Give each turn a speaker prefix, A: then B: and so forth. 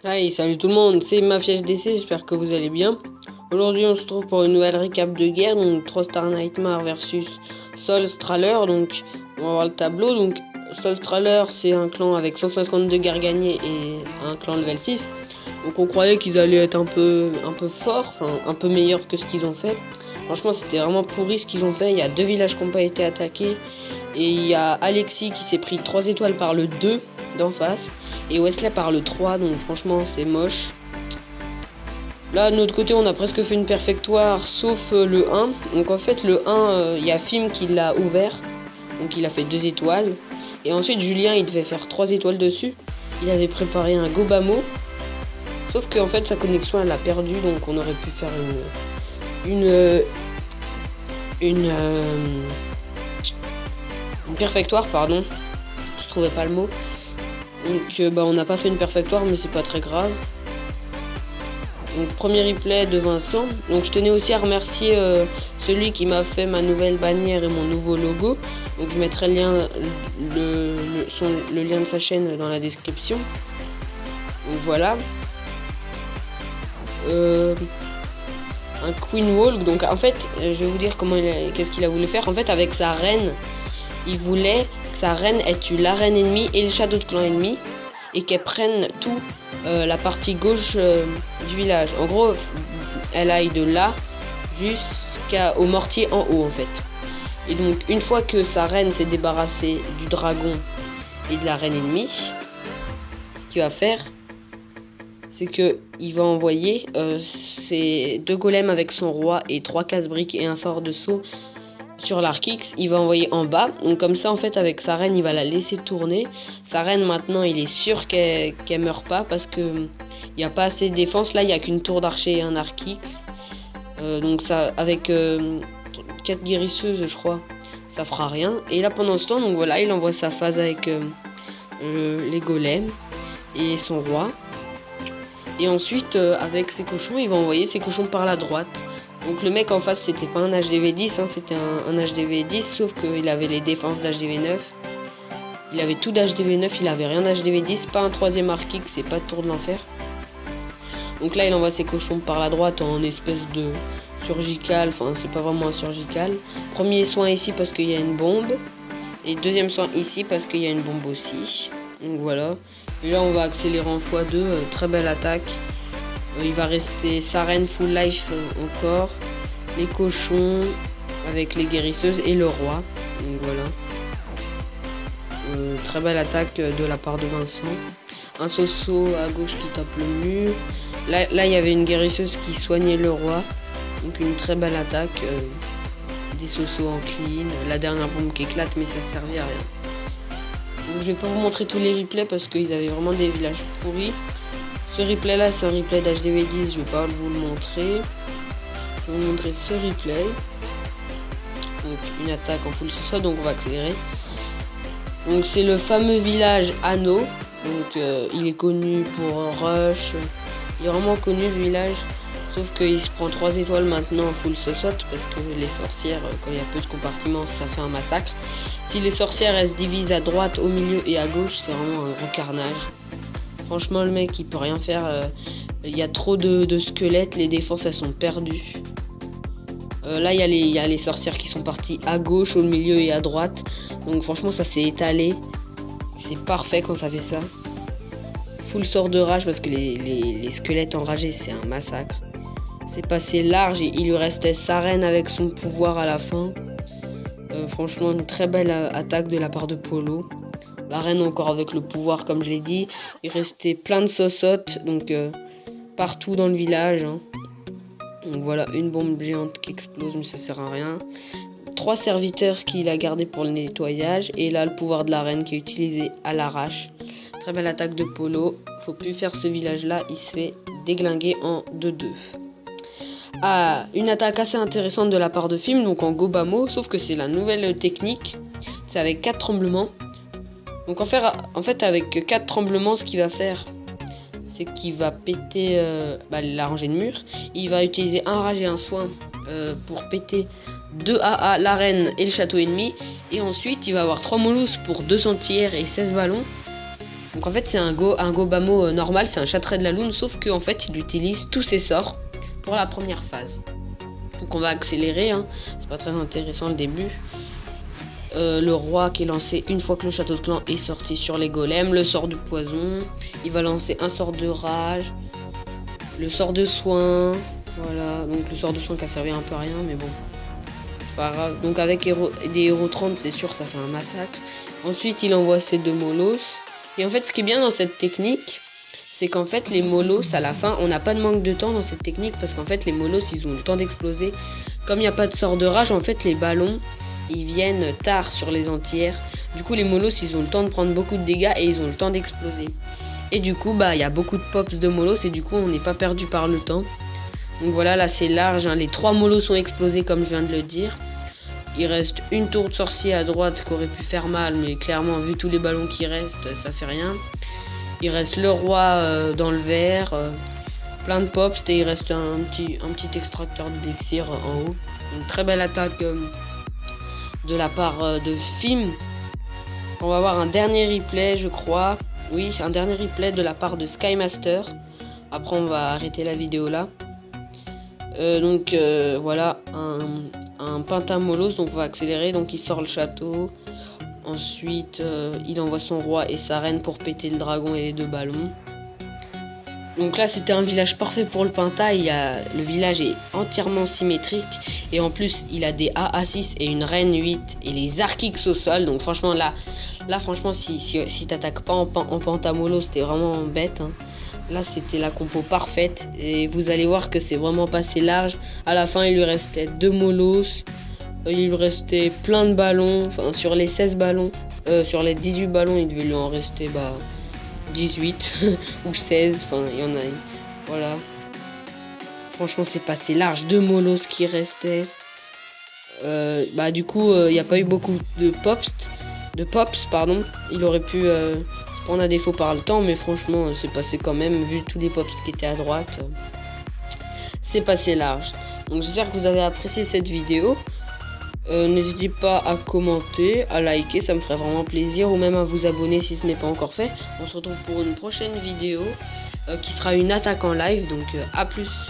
A: Hey, salut tout le monde, c'est Mafia DC, j'espère que vous allez bien. Aujourd'hui, on se trouve pour une nouvelle récap de guerre, donc 3 Star Nightmare versus Soul Straller. Donc, on va voir le tableau. Donc, Soul Straller, c'est un clan avec 152 guerres gagnées et un clan level 6. Donc, on croyait qu'ils allaient être un peu forts, enfin, un peu meilleurs que ce qu'ils ont fait. Franchement, c'était vraiment pourri ce qu'ils ont fait. Il y a 2 villages qui n'ont pas été attaqués. Et il y a Alexis qui s'est pris 3 étoiles par le 2 d'en face. Et Wesley par le 3. Donc franchement, c'est moche. Là, de notre côté, on a presque fait une perfectoire, sauf le 1. Donc en fait, le 1, il y a Fim qui l'a ouvert. Donc il a fait 2 étoiles. Et ensuite, Julien, il devait faire 3 étoiles dessus. Il avait préparé un Gobamo. Sauf qu'en fait, sa connexion, elle a perdu. Donc on aurait pu faire une perfectoire, pardon. Je trouvais pas le mot. Donc on n'a pas fait une perfectoire, mais c'est pas très grave. Donc premier replay de Vincent. Donc je tenais aussi à remercier celui qui m'a fait ma nouvelle bannière et mon nouveau logo. Donc je mettrai le lien, le lien de sa chaîne dans la description. Donc voilà. Un Queen Walk. Donc en fait, je vais vous dire qu'est-ce qu'il a voulu faire. En fait, avec sa reine, il voulait que sa reine ait tué la reine ennemie et le shadow de clan ennemi et qu'elle prenne tout la partie gauche du village. En gros, elle aille de là jusqu'au mortier en haut en fait. Et donc une fois que sa reine s'est débarrassée du dragon et de la reine ennemie, ce qu'il va faire, c'est que il va envoyer ses 2 golems avec son roi et 3 casse-briques et un sort de saut sur l'Arkix. Il va envoyer en bas. Donc comme ça, en fait, avec sa reine, il va la laisser tourner. Sa reine, maintenant, il est sûr qu'elle meurt pas parce que il n'y a pas assez de défense. Là, il n'y a qu'une tour d'archer et un Arkix. Donc ça, avec 4 guérisseuses, je crois, ça fera rien. Et là, pendant ce temps, donc voilà, il envoie sa phase avec les golems et son roi. Et ensuite, avec ses cochons, il va envoyer ses cochons par la droite. Donc le mec en face, c'était pas un HDV 10, hein, c'était un HDV 10, sauf qu'il avait les défenses d'HDV 9. Il avait tout d'HDV 9, il avait rien d'HDV 10, pas un 3ème Arkix, c'est pas de tour de l'enfer. Donc là, il envoie ses cochons par la droite en espèce de surgical, enfin c'est pas vraiment un surgical. Premier soin ici parce qu'il y a une bombe. Et deuxième soin ici parce qu'il y a une bombe aussi. Donc voilà. Et là, on va accélérer en x2, très belle attaque. Il va rester sa reine full life encore, les cochons avec les guérisseuses et le roi. Donc voilà. Très belle attaque de la part de Vincent. Un Soso à gauche qui tape le mur. Là il y avait une guérisseuse qui soignait le roi. Donc une très belle attaque. Des Soso en clean. La dernière bombe qui éclate, mais ça servait à rien. Donc je vais pas vous montrer tous les replays parce qu'ils avaient vraiment des villages pourris. Ce replay là, c'est un replay d'HDV 10, je vais pas vous le montrer. Je vais vous montrer ce replay. Donc une attaque en full sauce, donc on va accélérer. Donc c'est le fameux village Anneau. Donc il est connu pour un rush. Il est vraiment connu le village. Sauf qu'il se prend 3 étoiles maintenant en full sauce parce que les sorcières, quand il y a peu de compartiments, ça fait un massacre. Si les sorcières elles se divisent à droite, au milieu et à gauche, c'est vraiment un gros carnage. Franchement, le mec, il peut rien faire. Il y a trop de squelettes. Les défenses, elles sont perdues. Là, il y a les sorcières qui sont parties à gauche, au milieu et à droite. Donc, franchement, ça s'est étalé. C'est parfait quand ça fait ça. Full sort de rage parce que les squelettes enragés, c'est un massacre. C'est passé large et il lui restait sa reine avec son pouvoir à la fin. Franchement, une très belle attaque de la part de Polo. La reine encore avec le pouvoir comme je l'ai dit. Il restait plein de sosotes donc partout dans le village. Hein. Donc voilà, une bombe géante qui explose mais ça sert à rien. 3 serviteurs qu'il a gardé pour le nettoyage. Et là le pouvoir de la reine qui est utilisé à l'arrache. Très belle attaque de Polo. Faut plus faire ce village là, il se fait déglinguer en 2-2. Ah, une attaque assez intéressante de la part de Fim, donc en Gobamo, sauf que c'est la nouvelle technique. C'est avec 4 tremblements. Donc en fait avec 4 tremblements, ce qu'il va faire, c'est qu'il va péter la rangée de murs. Il va utiliser un rage et un soin pour péter 2 AA, la reine et le château ennemi. Et ensuite il va avoir 3 molus pour 2 entières et 16 ballons. Donc en fait c'est un Gobamo normal, c'est un Chatray de la Lune, sauf qu'en fait il utilise tous ses sorts pour la première phase. Donc on va accélérer, hein. C'est pas très intéressant le début. Le roi qui est lancé une fois que le château de clan est sorti sur les golems. Le sort de poison, il va lancer un sort de rage, le sort de soin, voilà, donc le sort de soin qui a servi un peu à rien, mais bon, c'est pas grave. Donc avec des héros 30, c'est sûr, ça fait un massacre. Ensuite il envoie ses 2 molosses, et en fait ce qui est bien dans cette technique, c'est qu'en fait les molosses à la fin, on n'a pas de manque de temps dans cette technique, parce qu'en fait les molosses ils ont le temps d'exploser. Comme il n'y a pas de sort de rage, en fait les ballons ils viennent tard sur les entières. Du coup les molosses ils ont le temps de prendre beaucoup de dégâts et ils ont le temps d'exploser. Et du coup bah il y a beaucoup de pops de molosses et du coup on n'est pas perdu par le temps. Donc voilà, là c'est large, hein. Les 3 molosses sont explosés comme je viens de le dire. Il reste une tour de sorcier à droite qui aurait pu faire mal, mais clairement vu tous les ballons qui restent ça fait rien. Il reste le roi dans le vert, plein de pops, et il reste un petit extracteur d'élixir en haut. Une très belle attaque de la part de Fim. On va avoir un dernier replay, je crois. Oui, un dernier replay de la part de Skymaster. Après, on va arrêter la vidéo là. Voilà, un Pentamolos. Donc, on va accélérer. Donc, il sort le château. Ensuite, il envoie son roi et sa reine pour péter le dragon et les 2 ballons. Donc là c'était un village parfait pour le Penta. Le village est entièrement symétrique. Et en plus il a des AA6 et une reine 8 et les Archix au sol. Donc franchement là franchement si t'attaques pas en Pentamolo, c'était vraiment bête, hein. Là c'était la compo parfaite. Et vous allez voir que c'est vraiment passé large. À la fin il lui restait 2 molos. Il lui restait plein de ballons. Enfin sur les 16 ballons. Sur les 18 ballons il devait lui en rester 18 ou 16, enfin il y en a, voilà. Franchement c'est passé large, 2 molosses qui restaient. Du coup il n'y a pas eu beaucoup de pops pardon. Il aurait pu se prendre à défaut par le temps, mais franchement c'est passé quand même, vu tous les pops qui étaient à droite. C'est passé large. Donc j'espère que vous avez apprécié cette vidéo. N'hésitez pas à commenter, à liker, ça me ferait vraiment plaisir, ou même à vous abonner si ce n'est pas encore fait. On se retrouve pour une prochaine vidéo qui sera une attaque en live, donc à plus.